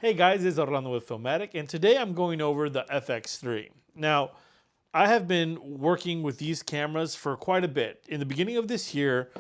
Hey guys, it's Orlando with Filmatic, and today I'm going over the FX3. Now, I have been working with these cameras for quite a bit. In the beginning of this year,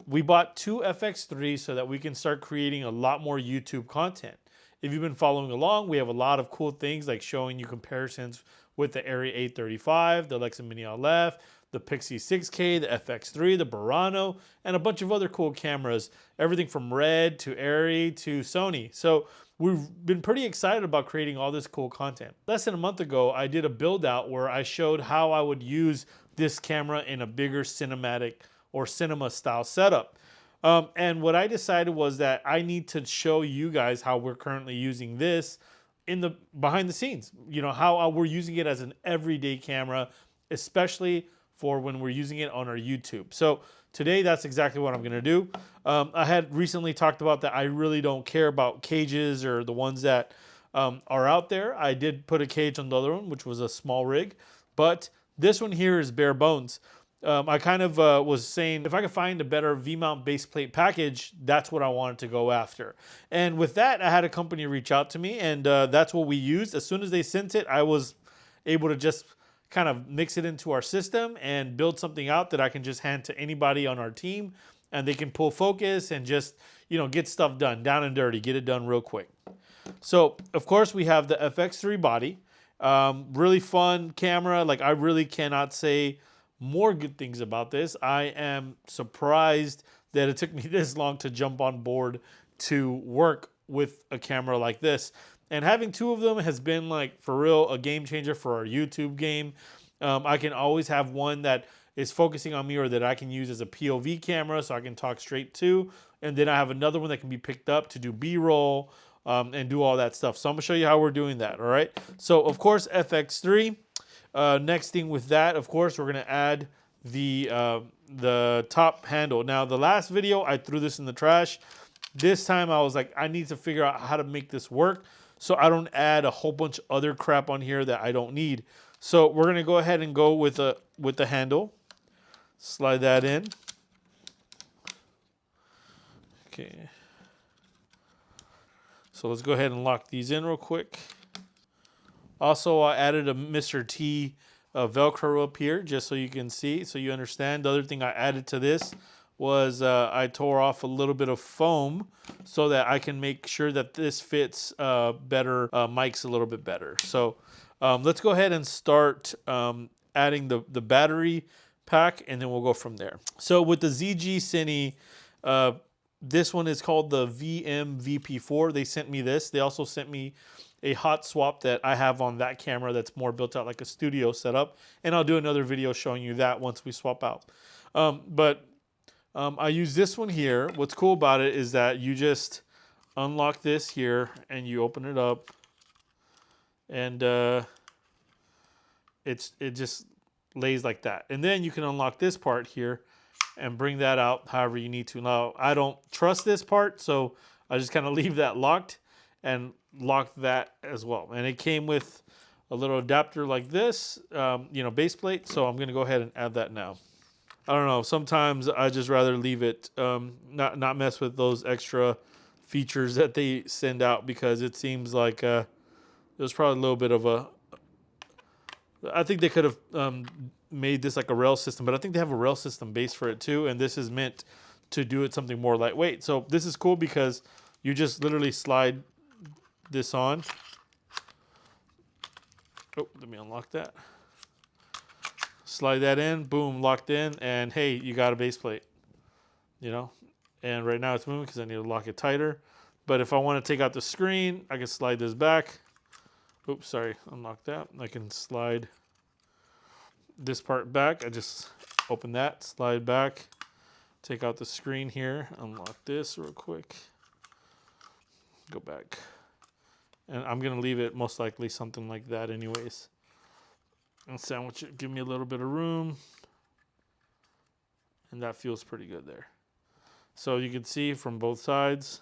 we bought two FX3s so that we can start creating a lot more YouTube content. If you've been following along, we have a lot of cool things like showing you comparisons with the Arri 835, the Alexa Mini LF, the Pixie 6K, the FX3, the Burano, and a bunch of other cool cameras. Everything from Red to Arri to Sony. So we've been pretty excited about creating all this cool content. Less than a month ago, I did a build out where I showed how I would use this camera in a bigger cinematic or cinema style setup. And what I decided was that I need to show you guys how we're currently using this in the behind the scenes. You know, how we're using it as an everyday camera, especially for when we're using it on our YouTube. So today, that's exactly what I'm going to do. I had recently talked about that I really don't care about cages or the ones that are out there. I did put a cage on the other one, which was a small rig, but this one here is bare bones. I kind of was saying if I could find a better V-mount base plate package, that's what I wanted to go after. And with that, I had a company reach out to me, and that's what we used. As soon as they sent it, I was able to just kind of mix it into our system and build something out that I can just hand to anybody on our team, and they can pull focus and just, you know, get stuff done, down and dirty, get it done real quick. So, of course, we have the FX3 body. Really fun camera. Like, I really cannot say more good things about this. I am surprised that it took me this long to jump on board to work with a camera like this. And having two of them has been, like, for real, a game changer for our YouTube game. I can always have one that is focusing on me or that I can use as a POV camera so I can talk straight to. And then I have another one that can be picked up to do B-roll and do all that stuff. So I'm going to show you how we're doing that, all right? So, of course, FX3. Next thing with that, of course, we're going to add the top handle. Now, the last video, I threw this in the trash. This time, I was like, I need to figure out how to make this work so I don't add a whole bunch of other crap on here that I don't need. So we're going to go ahead and go with the handle. Slide that in. Okay. So let's go ahead and lock these in real quick. Also, I added a Mr. T Velcro up here just so you can see, so you understand. The other thing I added to this was I tore off a little bit of foam so that I can make sure that this fits better, mics a little bit better. So let's go ahead and start adding the battery pack, and then we'll go from there. So with the ZG Cine, this one is called the VM-VP4. They sent me this. They also sent me a hot swap that I have on that camera that's more built out like a studio setup. And I'll do another video showing you that once we swap out. I use this one here. What's cool about it is that you just unlock this here and you open it up. And it just lays like that. And then you can unlock this part here and bring that out however you need to. Now, I don't trust this part, so I just kind of leave that locked and lock that as well. And it came with a little adapter like this, base plate. So I'm going to go ahead and add that now. I don't know. Sometimes I just rather leave it, not mess with those extra features that they send out, because it seems like there's probably a little bit of a. I think they could have made this like a rail system, but I think they have a rail system base for it too. And this is meant to do it something more lightweight. So this is cool because you just literally slide this on. Oh, let me unlock that. Slide that in, boom, locked in, and hey, you got a base plate, you know? And right now it's moving because I need to lock it tighter. But if I want to take out the screen, I can slide this back. Oops, sorry, unlock that. I can slide this part back. I just open that, slide back, take out the screen here, unlock this real quick, go back. And I'm going to leave it most likely something like that anyways. And sandwich it, give me a little bit of room. And that feels pretty good there. So you can see from both sides.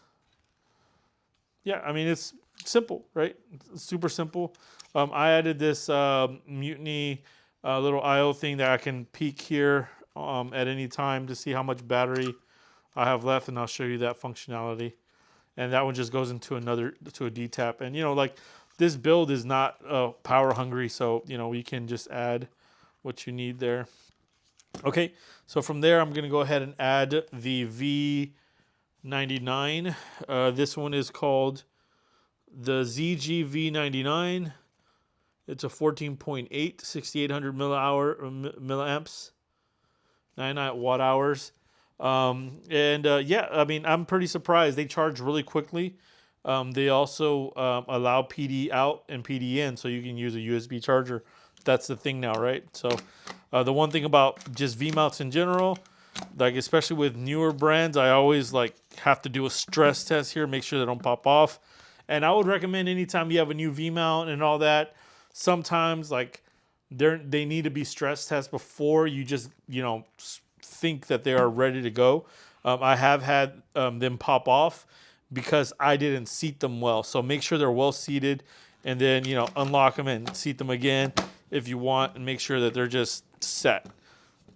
Yeah, I mean, it's simple, right? It's super simple. I added this Mutiny little I/O thing that I can peek here at any time to see how much battery I have left, and I'll show you that functionality and that one just goes into a D-tap. And like this build is not power hungry, so you can just add what you need there. Okay, so from there I'm gonna go ahead and add the V99. This one is called the ZG-V99. It's a 14.8, 6800 milliamps, 99 watt hours. Yeah, I mean, I'm pretty surprised. They charge really quickly. They also allow PD out and PD in, so you can use a USB charger. That's the thing now, right? So the one thing about just V-mounts in general, like especially with newer brands, I always like have to do a stress test here, make sure they don't pop off. And I would recommend anytime you have a new V-mount and all that, sometimes like they need to be stress tested before you just think that they are ready to go. I have had them pop off because I didn't seat them well. So make sure they're well seated, and then unlock them and seat them again if you want, and make sure that they're just set.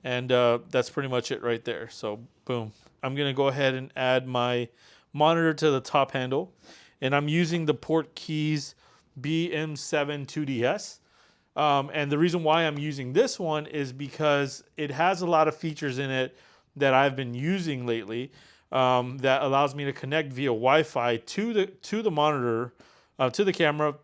And that's pretty much it right there. So boom. I'm gonna go ahead and add my monitor to the top handle, and I'm using the Portkeys BM7 2DS. And the reason why I'm using this one is because it has a lot of features in it that I've been using lately, that allows me to connect via Wi-Fi to the monitor, to the camera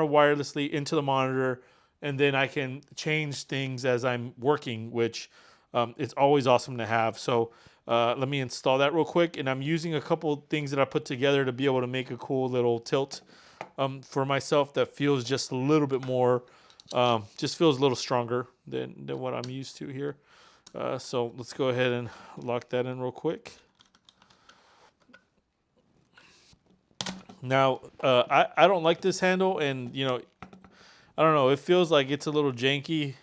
wirelessly into the monitor, and then I can change things as I'm working, which it's always awesome to have. So let me install that real quick, and I'm using a couple things that I put together to be able to make a cool little tilt for myself that feels just a little bit more, just feels a little stronger than what I'm used to here. So let's go ahead and lock that in real quick. Now, I don't like this handle, and I don't know, it feels like it's a little janky,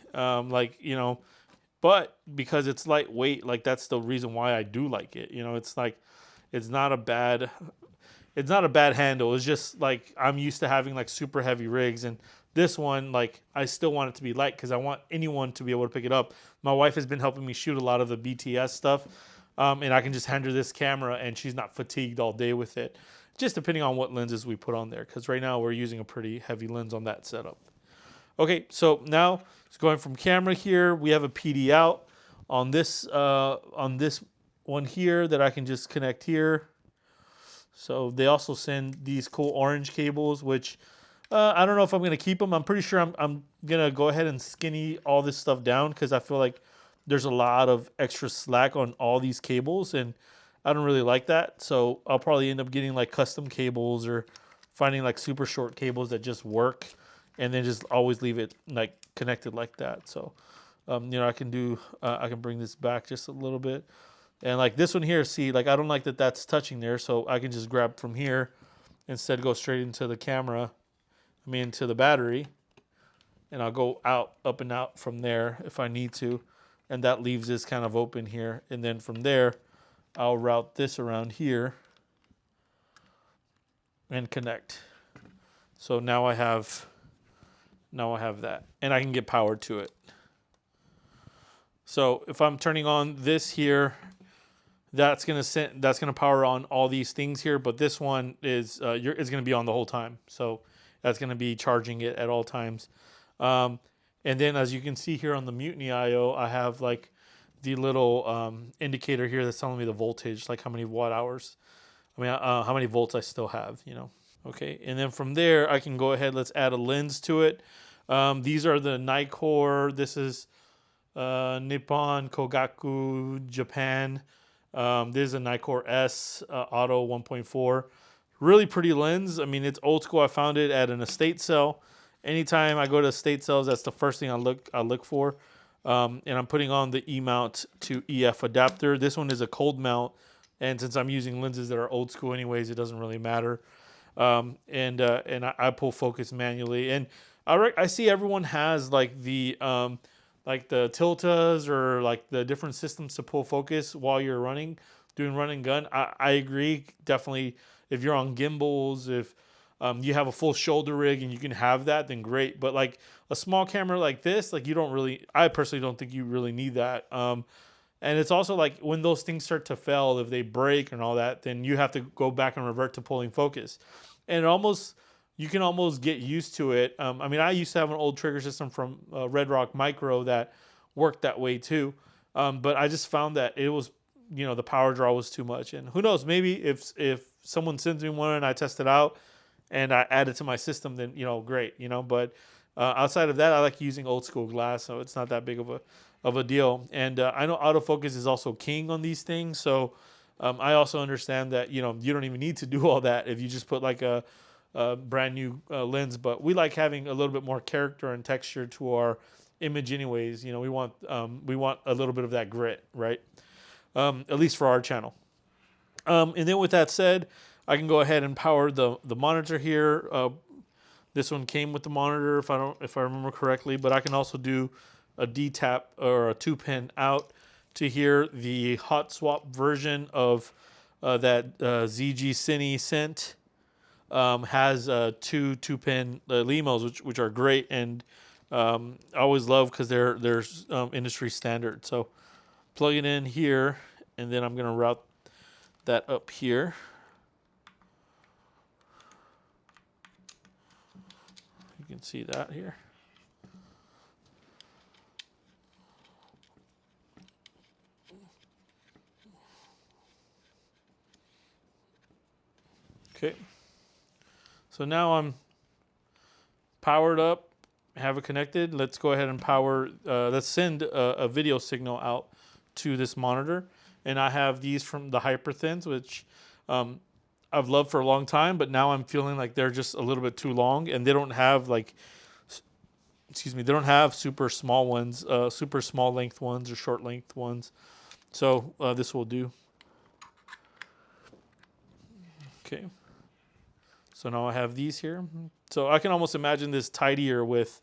but because it's lightweight, like that's the reason why I do like it. It's like it's not a bad handle. It's just like I'm used to having like super heavy rigs, and this one, like I still want it to be light because I want anyone to be able to pick it up. My wife has been helping me shoot a lot of the BTS stuff, and I can just hand her this camera and she's not fatigued all day with it, just depending on what lenses we put on there, because right now we're using a pretty heavy lens on that setup. Okay, so now it's going from camera here. We have a PD out on this one here that I can just connect here. So they also send these cool orange cables, which I don't know if I'm going to keep them. I'm pretty sure I'm going to go ahead and skinny all this stuff down because I feel like there's a lot of extra slack on all these cables, and I don't really like that. So I'll probably end up getting like custom cables or finding like super short cables that just work, and then just always leave it like connected like that. So, I can bring this back just a little bit. And like this one here, see, like I don't like that that's touching there. So I can just grab from here, instead go straight into the camera, into the battery, and I'll go up and out from there if I need to. And that leaves this kind of open here. And then from there, I'll route this around here and connect. So now I have that, and I can get power to it. So if I'm turning on this here, that's gonna power on all these things here, but this one is gonna be on the whole time. So that's gonna be charging it at all times. And then as you can see here on the Mutiny IO, I have like the little indicator here that's telling me the voltage, like how many watt hours, how many volts I still have, Okay, and then from there, I can go ahead, let's add a lens to it. These are the Nikkor, this is Nippon Kogaku Japan. There's a Nikkor S Auto 1.4. Really pretty lens. It's old school. I found it at an estate sale. Anytime I go to estate sales, that's the first thing I look for. And I'm putting on the E-mount to EF adapter. This one is a cold mount, and since I'm using lenses that are old school anyways, it doesn't really matter. And I pull focus manually, and I see everyone has like the tiltas or like the different systems to pull focus while you're doing run and gun. I agree, definitely. If you're on gimbals, if you have a full shoulder rig and you can have that, then great. But like a small camera like this, like I personally don't think you really need that. And it's also like when those things start to fail, if they break and all that, then you have to go back and revert to pulling focus. And you can almost get used to it. I mean, I used to have an old trigger system from Red Rock Micro that worked that way too. But I just found that it was, the power draw was too much. And who knows, maybe if someone sends me one and I test it out and I add it to my system, then, great, But outside of that, I like using old school glass, so it's not that big of a deal. And I know autofocus is also king on these things. So I also understand that, you don't even need to do all that if you just put like a brand new lens. But we like having a little bit more character and texture to our image anyways. We want a little bit of that grit, right? At least for our channel. And then with that said, I can go ahead and power the monitor here. This one came with the monitor if I remember correctly, but I can also do a D-tap or a 2-pin out to here. The hot swap version of that ZG Cine sent has two 2-pin limos, which are great, and I always love because they're industry standard. So plug it in here, and then I'm going to route that up here. You can see that here. Okay. So now I'm powered up, have it connected. Let's go ahead and let's send a video signal out to this monitor. And I have these from the Hyperthins, which I've loved for a long time, but now I'm feeling like they're just a little bit too long, and they don't have they don't have super small ones, super small length ones or short length ones. So this will do. Okay. So now I have these here. So I can almost imagine this tidier with,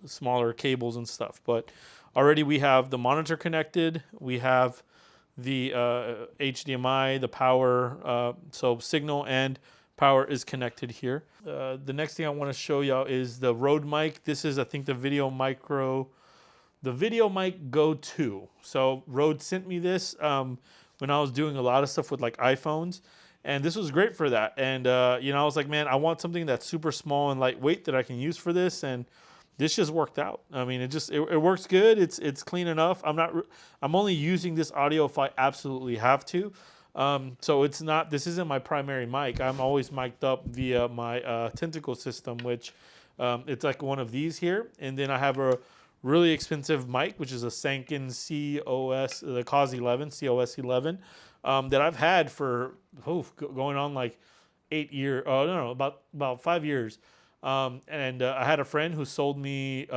smaller cables and stuff. But already we have the monitor connected. We have the HDMI, the power. So signal and power is connected here. The next thing I want to show y'all is the Rode mic. This is, I think, the Video Mic Go 2. So Rode sent me this when I was doing a lot of stuff with like iPhones. And this was great for that. And, I was like, man, I want something that's super small and lightweight that I can use for this. And this just worked out. I mean, it works good. It's clean enough. I'm only using this audio if I absolutely have to. So this isn't my primary mic. I'm always mic'd up via my Tentacle system, which it's like one of these here. And then I have a really expensive mic, which is a Sanken the COS 11, that I've had for going on like 8 years. Oh no, about 5 years. And I had a friend who sold me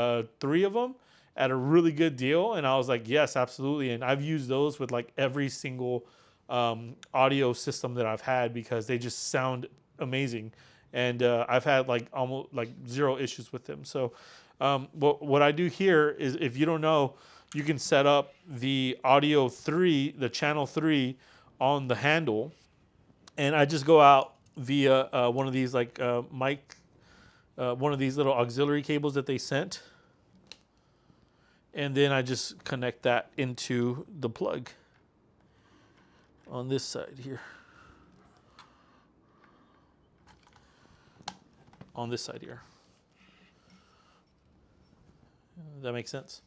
3 of them at a really good deal, and I was like, yes, absolutely. And I've used those with like every single audio system that I've had because they just sound amazing, and I've had like almost like 0 issues with them. So what I do here is, if you don't know, you can set up the audio 3, the channel 3 on the handle, and I just go out via one of these like one of these little auxiliary cables that they sent, and then I just connect that into the plug on this side here. On this side here. That makes sense.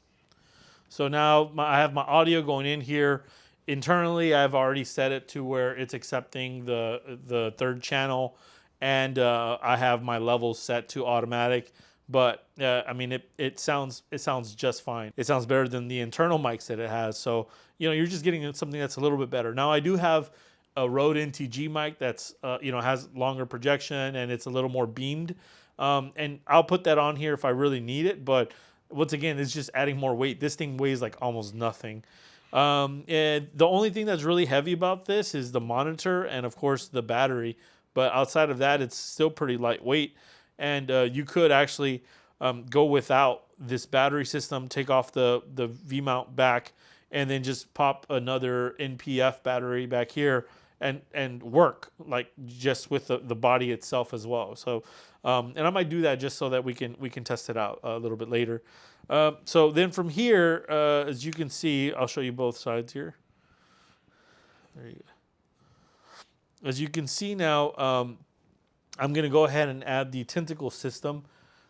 So now I have my audio going in here. Internally, I've already set it to where it's accepting the 3rd channel, and I have my levels set to automatic. But I mean, it sounds just fine. It sounds better than the internal mics that it has. So you're just getting something that's a little bit better. Now I do have a Rode NTG mic that's has longer projection and it's a little more beamed, and I'll put that on here if I really need it. But once again, it's just adding more weight. This thing weighs like almost nothing. And the only thing that's really heavy about this is the monitor and of course the battery. But outside of that, it's still pretty lightweight. And you could actually go without this battery system, take off the V-mount back, and then just pop another NPF battery back here, and work like just with the body itself as well. So and I might do that just so that we can test it out a little bit later. So then from here, as you can see, I'll show you both sides here. There you go. As you can see now, I'm going to go ahead and add the tentacle system.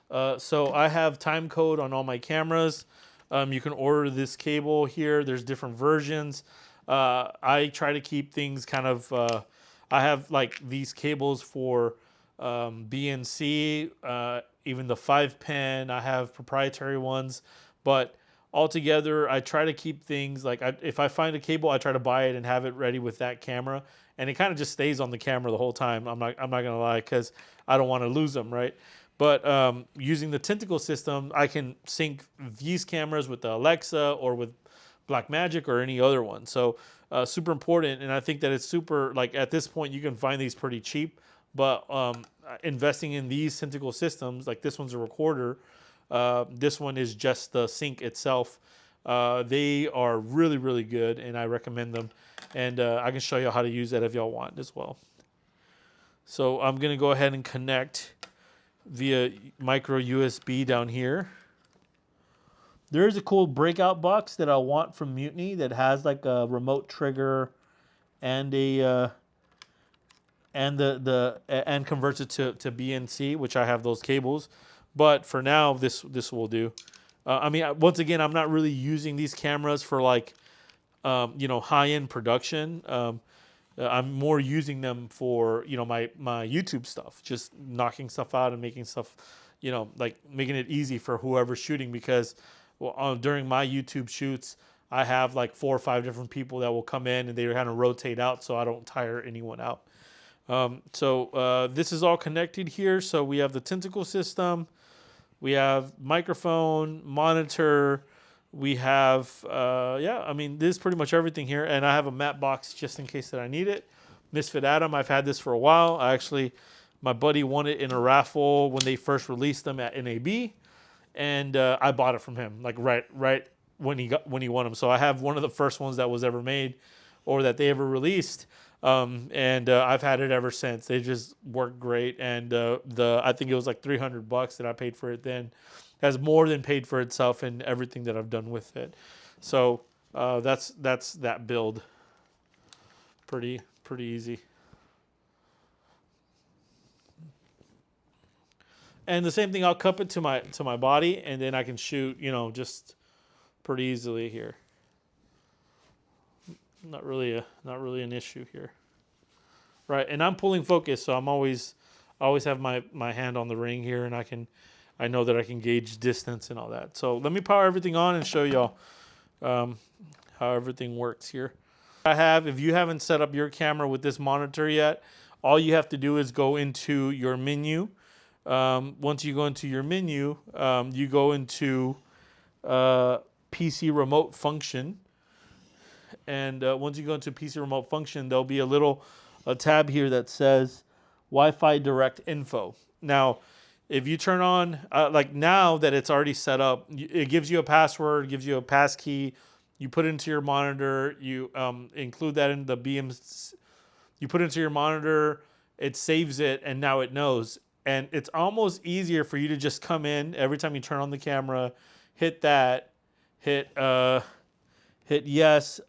So I have Timecode on all my cameras. You can order this cable here. There's different versions. I try to keep things kind of, I have like these cables for BNC, even the 5-pin. I have proprietary ones, but altogether I try to keep things like if I find a cable, I try to buy it and have it ready with that camera, and it kind of just stays on the camera the whole time. I'm not gonna lie, because I don't want to lose them, right? But using the tentacle system, I can sync these cameras with the Alexa or with Blackmagic or any other one. So super important, and I think that it's super, like at this point you can find these pretty cheap, but investing in these tentacle systems, like this one's a recorder, this one is just the sync itself. They are really, really good, and I recommend them, and I can show you how to use that if y'all want as well. So I'm gonna go ahead and connect via micro USB down here. There's a cool breakout box that I want from Mutiny that has like a remote trigger and a and converts it to BNC, which I have those cables. But for now, this will do. I mean, once again, I'm not really using these cameras for like high-end production. I'm more using them for my YouTube stuff, just knocking stuff out and making stuff, like making it easy for whoever's shooting, because during my YouTube shoots, I have like 4 or 5 different people that will come in and they kind of rotate out, so I don't tire anyone out. So this is all connected here. So we have the tentacle system, we have microphone, monitor, we have, I mean, this is pretty much everything here. And I have a matte box just in case that I need it. Misfit Atom, I've had this for a while. My buddy won it in a raffle when they first released them at NAB. And I bought it from him, like right when he won them. So I have one of the first ones that was ever made, or that they ever released, and I've had it ever since. They just work great, and I think it was like $300 that I paid for it then. Has more than paid for itself in everything that I've done with it. So that's that build. Pretty easy. And the same thing, I'll cup it to my body, and then I can shoot, just pretty easily here. Not really an issue here, right? And I'm pulling focus, so I always have my hand on the ring here, and I know that I can gauge distance and all that. So let me power everything on and show y'all how everything works here. If you haven't set up your camera with this monitor yet, all you have to do is go into your menu. Once you go into your menu, you go into PC remote function. And once you go into PC remote function, there'll be a tab here that says Wi-Fi direct info. Now, if you turn on, like now that it's already set up, it gives you a password, gives you a pass key. You put it into your monitor, you include that in the BMs. You put it into your monitor, it saves it, and now it knows. And it's almost easier for you to just come in every time you turn on the camera, hit that, hit yes,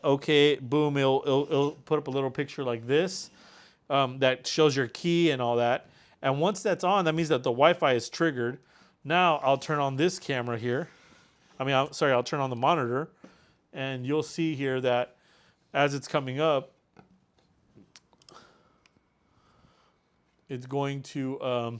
okay, boom, it'll put up a little picture like this that shows your key and all that. And once that's on, that means that the Wi-Fi is triggered. Now I'll turn on this camera here. I'll turn on the monitor, and you'll see here that as it's coming up, it's going to,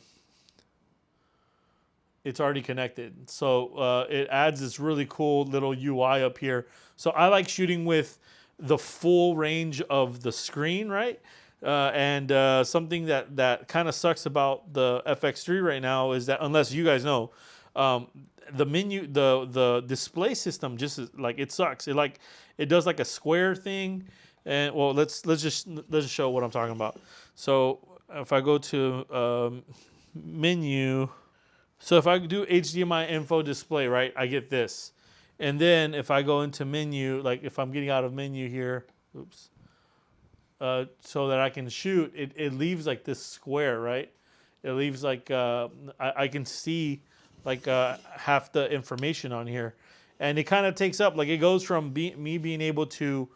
it's already connected. So it adds this really cool little UI up here. So I like shooting with the full range of the screen, right? And something that kind of sucks about the FX3 right now is that, unless you guys know, the menu, the display system just is, like, it sucks. It does like a square thing. And well, let's just show what I'm talking about. So if I go to menu, so if I do HDMI info display, right, I get this. And then if I go into menu, like if I'm getting out of menu here, oops, so that I can shoot, it leaves like this square, right? It leaves like, I can see like half the information on here. And it kind of takes up, like it goes from me being able to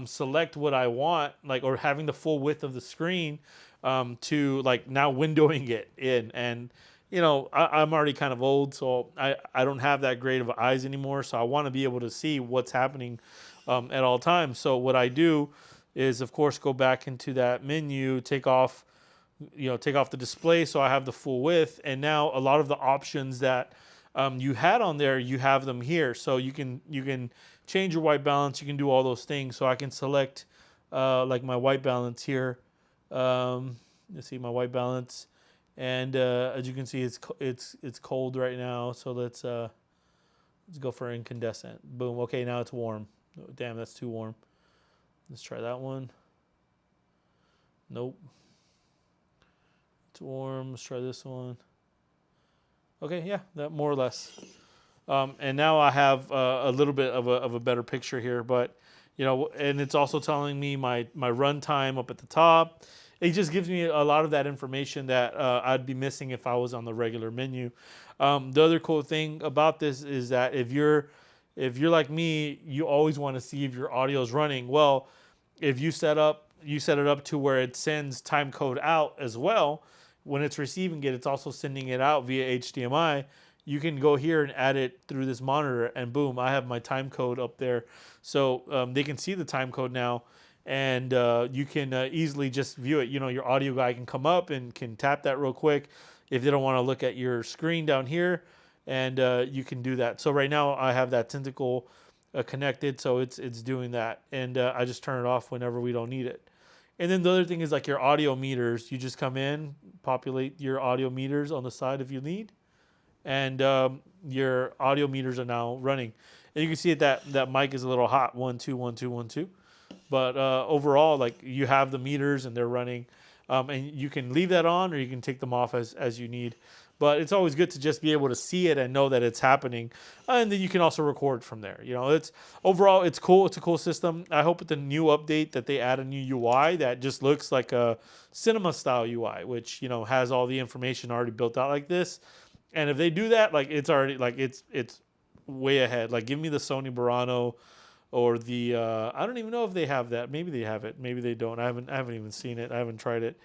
select what I want, like, or having the full width of the screen, to like now windowing it in. And, you know, I'm already kind of old, so I don't have that great of eyes anymore. So I want to be able to see what's happening at all times. So what I do is, of course, go back into that menu, take off the display so I have the full width. And now a lot of the options that you had on there, you have them here. So you can change your white balance. You can do all those things. So I can select like my white balance here. Let's see my white balance, and as you can see, it's cold right now. So let's go for incandescent. Boom. Okay, now it's warm. Oh, damn, that's too warm. Let's try that one. Nope. It's warm. Let's try this one. Okay, yeah, that more or less. And now I have a little bit of a better picture here, but you know, and it's also telling me my run time up at the top. It just gives me a lot of that information that I'd be missing if I was on the regular menu. The other cool thing about this is that if you're like me, you always want to see if your audio is running. Well, if you set it up to where it sends time code out as well. When it's receiving it, it's also sending it out via HDMI. You can go here and add it through this monitor, and boom, I have my time code up there. So they can see the time code now, and you can easily just view it. You know, your audio guy can come up and can tap that real quick if they don't want to look at your screen down here, and you can do that. So right now I have that tentacle connected, so it's doing that, and I just turn it off whenever we don't need it. And then the other thing is like your audio meters. You just come in, populate your audio meters on the side if you need, and your audio meters are now running. And you can see that mic is a little hot, 1 2 1 2 1 2. But overall, like you have the meters and they're running, and you can leave that on or you can take them off as you need. But it's always good to just be able to see it and know that it's happening, and then you can also record from there. You know, it's overall it's cool. It's a cool system. I hope with the new update that they add a new UI that just looks like a cinema style UI, which you know has all the information already built out like this. And if they do that, like it's already like it's way ahead. Like give me the Sony Burano or the I don't even know if they have that. Maybe they have it. Maybe they don't. I haven't even seen it. I haven't tried it.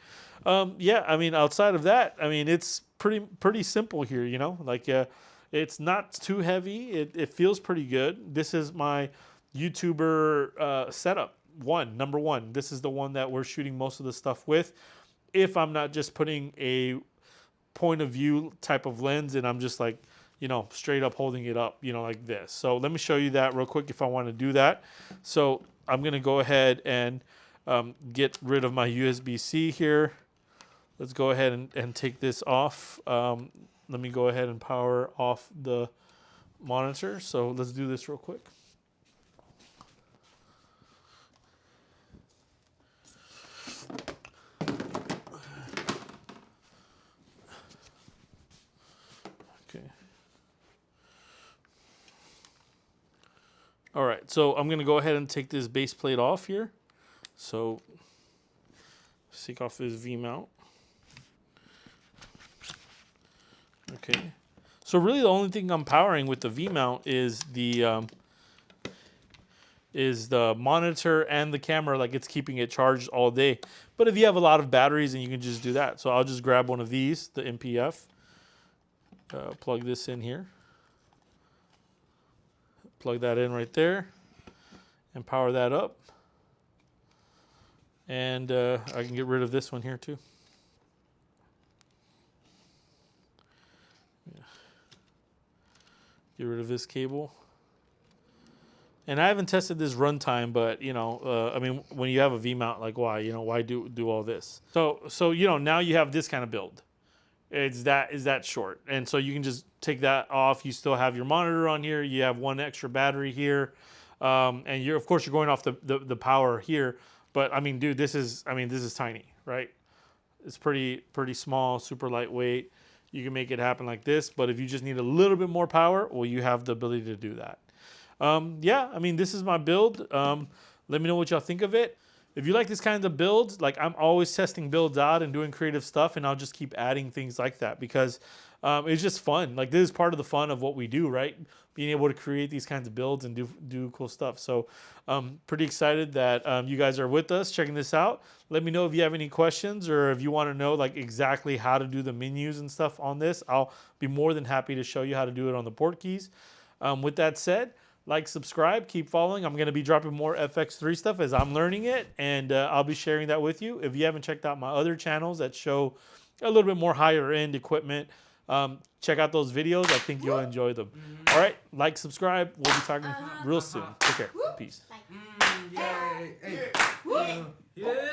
Yeah, I mean outside of that, I mean it's pretty simple here. You know, like it's not too heavy. It feels pretty good. This is my YouTuber setup. Number one. This is the one that we're shooting most of the stuff with. If I'm not just putting a point of view type of lens and I'm just like, you know, straight up holding it up, you know, like this. So let me show you that real quick if I want to do that. So I'm going to go ahead and get rid of my USB-C here. Let's go ahead and take this off. Let me go ahead and power off the monitor. So let's do this real quick. Okay. All right, so I'm gonna go ahead and take this base plate off here. So let's take off this V mount. Okay, so really the only thing I'm powering with the V mount is the monitor and the camera. Like it's keeping it charged all day. But if you have a lot of batteries, then you can just do that. So I'll just grab one of these, the MPF, plug this in here, plug that in right there, and power that up. And I can get rid of this one here too. Get rid of this cable. And I haven't tested this runtime, but you know, I mean, when you have a V mount, like why do all this? So you know, now you have this kind of build. Is that short, and so you can just take that off. You still have your monitor on here. You have one extra battery here, and you're going off the power here. But I mean, dude, this is tiny, right? It's pretty small, super lightweight. You can make it happen like this. But if you just need a little bit more power, well, you have the ability to do that. Yeah, I mean, this is my build. Let me know what y'all think of it. if you like this kind of builds, like I'm always testing builds out and doing creative stuff, and I'll just keep adding things like that because it's just fun. Like this is part of the fun of what we do, right? Being able to create these kinds of builds and do cool stuff. So pretty excited that you guys are with us checking this out. Let me know if you have any questions or if you want to know like exactly how to do the menus and stuff on this. I'll be more than happy to show you how to do it on the port keys. With that said, like, subscribe, keep following. I'm going to be dropping more FX3 stuff as I'm learning it, and I'll be sharing that with you. If you haven't checked out my other channels that show a little bit more higher end equipment, check out those videos. I think you'll enjoy them. All right, like, subscribe. We'll be talking real soon. Take care. Peace. Yay. Hey. Yeah.